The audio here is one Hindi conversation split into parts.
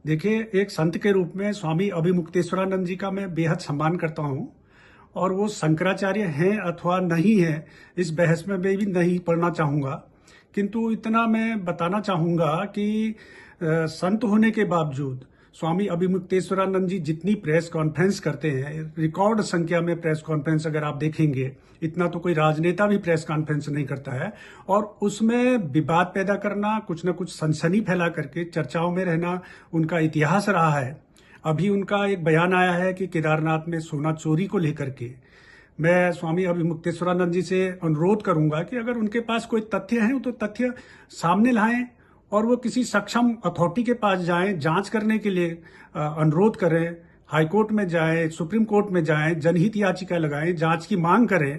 देखिए, एक संत के रूप में स्वामी अभिमुक्तेश्वरानंद जी का मैं बेहद सम्मान करता हूँ। और वो शंकराचार्य हैं अथवा नहीं है, इस बहस में मैं भी नहीं पढ़ना चाहूँगा। किंतु इतना मैं बताना चाहूँगा कि संत होने के बावजूद स्वामी अभिमुक्तेश्वरानंद जी जितनी प्रेस कॉन्फ्रेंस करते हैं, रिकॉर्ड संख्या में प्रेस कॉन्फ्रेंस अगर आप देखेंगे, इतना तो कोई राजनेता भी प्रेस कॉन्फ्रेंस नहीं करता है। और उसमें विवाद पैदा करना, कुछ न कुछ सनसनी फैला करके चर्चाओं में रहना उनका इतिहास रहा है। अभी उनका एक बयान आया है कि केदारनाथ में सोना चोरी को लेकर के मैं स्वामी अभिमुक्तेश्वरानंद जी से अनुरोध करूंगा कि अगर उनके पास कोई तथ्य हैं तो तथ्य सामने लाएं और वो किसी सक्षम अथॉरिटी के पास जाएं, जांच करने के लिए अनुरोध करें, हाईकोर्ट में जाएं, सुप्रीम कोर्ट में जाएं, जनहित याचिका लगाएं, जांच की मांग करें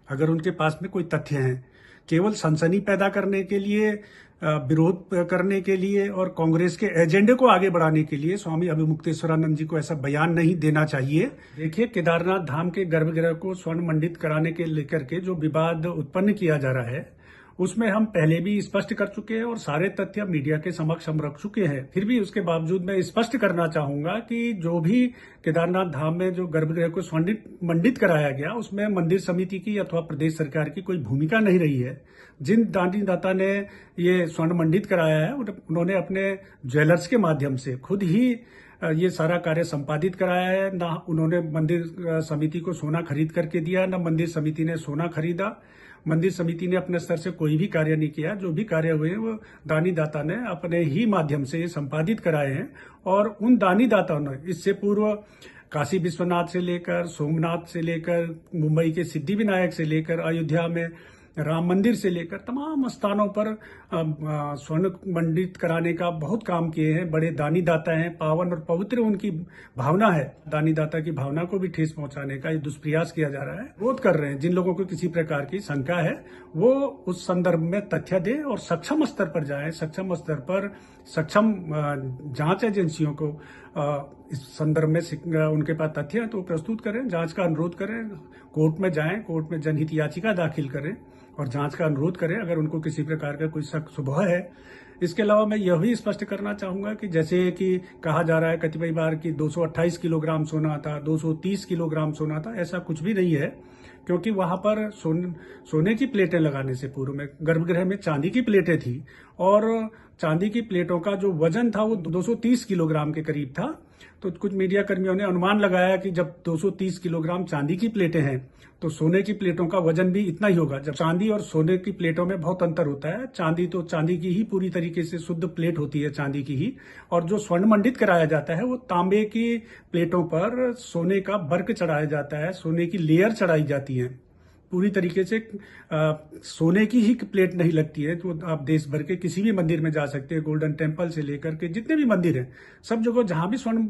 अगर उनके पास में कोई तथ्य हैं। केवल सनसनी पैदा करने के लिए, विरोध करने के लिए और कांग्रेस के एजेंडे को आगे बढ़ाने के लिए स्वामी अभिमुक्तेश्वरानंद जी को ऐसा बयान नहीं देना चाहिए। देखिए, केदारनाथ धाम के गर्भगृह को स्वर्ण मंडित कराने के लेकर के जो विवाद उत्पन्न किया जा रहा है, उसमें हम पहले भी स्पष्ट कर चुके हैं और सारे तथ्य मीडिया के समक्ष हम रख चुके हैं। फिर भी उसके बावजूद मैं स्पष्ट करना चाहूंगा कि जो भी केदारनाथ धाम में जो गर्भगृह को स्वर्ण मंडित कराया गया, उसमें मंदिर समिति की अथवा प्रदेश सरकार की कोई भूमिका नहीं रही है। जिन दानी दाता ने ये स्वर्ण मंडित कराया है, उन्होंने अपने ज्वेलर्स के माध्यम से खुद ही ये सारा कार्य संपादित कराया है। ना उन्होंने मंदिर समिति को सोना खरीद करके दिया, ना मंदिर समिति ने सोना खरीदा। मंदिर समिति ने अपने स्तर से कोई भी कार्य नहीं किया। जो भी कार्य हुए वो दानी दाता ने अपने ही माध्यम से संपादित कराए हैं। और उन दानी दाताओं ने इससे पूर्व काशी विश्वनाथ से लेकर, सोमनाथ से लेकर, मुंबई के सिद्धि विनायक से लेकर, अयोध्या में राम मंदिर से लेकर तमाम स्थानों पर स्वर्ण मंडित कराने का बहुत काम किए हैं। बड़े दानी दाता हैं, पावन और पवित्र उनकी भावना है। दानी दाता की भावना को भी ठेस पहुंचाने का ये दुष्प्रयास किया जा रहा है। विरोध कर रहे हैं। जिन लोगों को किसी प्रकार की शंका है वो उस संदर्भ में तथ्य दें और सक्षम स्तर पर जाएं। सक्षम स्तर पर सक्षम जांच एजेंसियों को इस संदर्भ में उनके पास तथ्य है तो प्रस्तुत करें, जांच का अनुरोध करें, कोर्ट में जाएं, कोर्ट में जनहित याचिका दाखिल करें और जांच का अनुरोध करें अगर उनको किसी प्रकार का कोई शक शुबह है। इसके अलावा मैं यह भी स्पष्ट करना चाहूंगा कि जैसे कि कहा जा रहा है कतिपय बार कि 228 किलोग्राम सोना था, 230 किलोग्राम सोना था, ऐसा कुछ भी नहीं है। क्योंकि वहां पर सोने की प्लेटें लगाने से पूर्व में गर्भगृह में चांदी की प्लेटें थी और चांदी की प्लेटों का जो वजन था वो 230 किलोग्राम के करीब था। तो कुछ मीडिया कर्मियों ने अनुमान लगाया कि जब 230 किलोग्राम चांदी की प्लेटें हैं तो सोने की प्लेटों का वजन भी इतना ही होगा। जब चांदी और सोने की प्लेटों में बहुत अंतर होता है। चांदी तो चांदी की ही पूरी तरीके से शुद्ध प्लेट होती है, चांदी की ही। और जो स्वर्ण मंडित कराया जाता है वो तांबे की प्लेटों पर सोने का वर्क चढ़ाया जाता है, सोने की लेयर चढ़ाई जाती है। पूरी तरीके से सोने की ही प्लेट नहीं लगती है। तो आप देश भर के किसी भी मंदिर में जा सकते हैं, गोल्डन टेम्पल से लेकर के जितने भी मंदिर हैं, सब जगह जहां भी स्वर्ण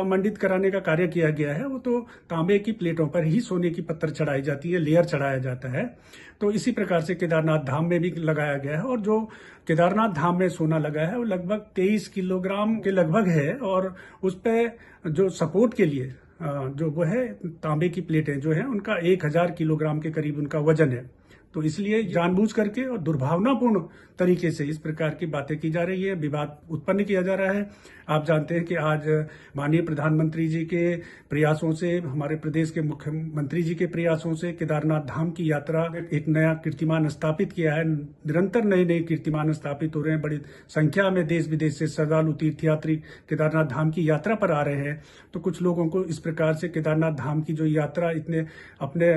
मंडित कराने का कार्य किया गया है वो तो तांबे की प्लेटों पर ही सोने की पत्थर चढ़ाई जाती है, लेयर चढ़ाया जाता है। तो इसी प्रकार से केदारनाथ धाम में भी लगाया गया है। और जो केदारनाथ धाम में सोना लगा है वो लगभग 23 किलोग्राम के लगभग है। और उस पर जो सपोर्ट के लिए जो वो है तांबे की प्लेटें जो है उनका 1000 किलोग्राम के करीब उनका वजन है। तो इसलिए जानबूझ करके और दुर्भावनापूर्ण तरीके से इस प्रकार की बातें की जा रही है, विवाद उत्पन्न किया जा रहा है। आप जानते हैं कि आज माननीय प्रधानमंत्री जी के प्रयासों से, हमारे प्रदेश के मुख्यमंत्री जी के प्रयासों से केदारनाथ धाम की यात्रा एक नया कीर्तिमान स्थापित किया है। निरंतर नए नए कीर्तिमान स्थापित हो रहे हैं। बड़ी संख्या में देश विदेश से श्रद्धालु तीर्थयात्री केदारनाथ धाम की यात्रा पर आ रहे हैं। तो कुछ लोगों को इस प्रकार से केदारनाथ धाम की जो यात्रा इतने अपने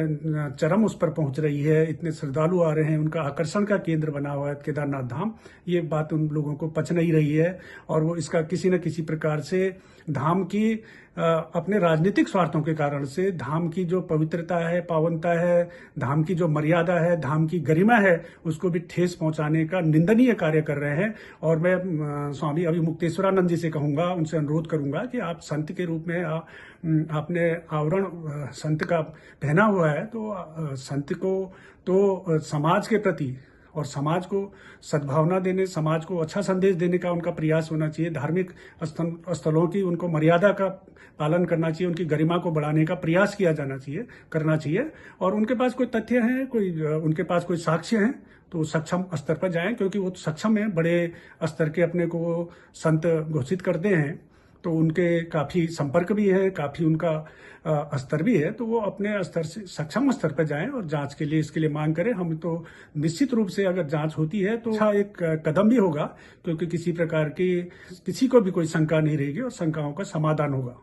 चरम उस पर पहुंच रही है, इतने श्रद्धालु आ रहे हैं, उनका आकर्षण का केंद्र बना हुआ है केदारनाथ धाम, ये बात उन लोगों को पच नहीं रही है। और वो इसका किसी न किसी प्रकार से धाम की अपने राजनीतिक स्वार्थों के कारण से धाम की जो पवित्रता है, पावनता है, धाम की जो मर्यादा है, धाम की गरिमा है, उसको भी ठेस पहुंचाने का निंदनीय कार्य कर रहे हैं। और मैं स्वामी अभिमुक्तेश्वरानंद जी से कहूंगा, उनसे अनुरोध करूंगा कि आप संत के रूप में आपने आवरण संत का पहना हुआ है, तो संत को तो समाज के प्रति और समाज को सद्भावना देने, समाज को अच्छा संदेश देने का उनका प्रयास होना चाहिए। धार्मिक स्थलों की उनको मर्यादा का पालन करना चाहिए, उनकी गरिमा को बढ़ाने का प्रयास करना चाहिए। और उनके पास कोई तथ्य हैं, उनके पास कोई साक्ष्य हैं तो सक्षम स्तर पर जाएं, क्योंकि वो सक्षम है, बड़े स्तर के अपने को संत घोषित करते हैं, तो उनके काफी संपर्क भी है, काफी उनका स्तर भी है, तो वो अपने स्तर से सक्षम स्तर पर जाएं और जांच के लिए इसके लिए मांग करें। हम तो निश्चित रूप से अगर जांच होती है तो अच्छा एक कदम भी होगा, क्योंकि किसी प्रकार की किसी को भी कोई शंका नहीं रहेगी और शंकाओं का समाधान होगा।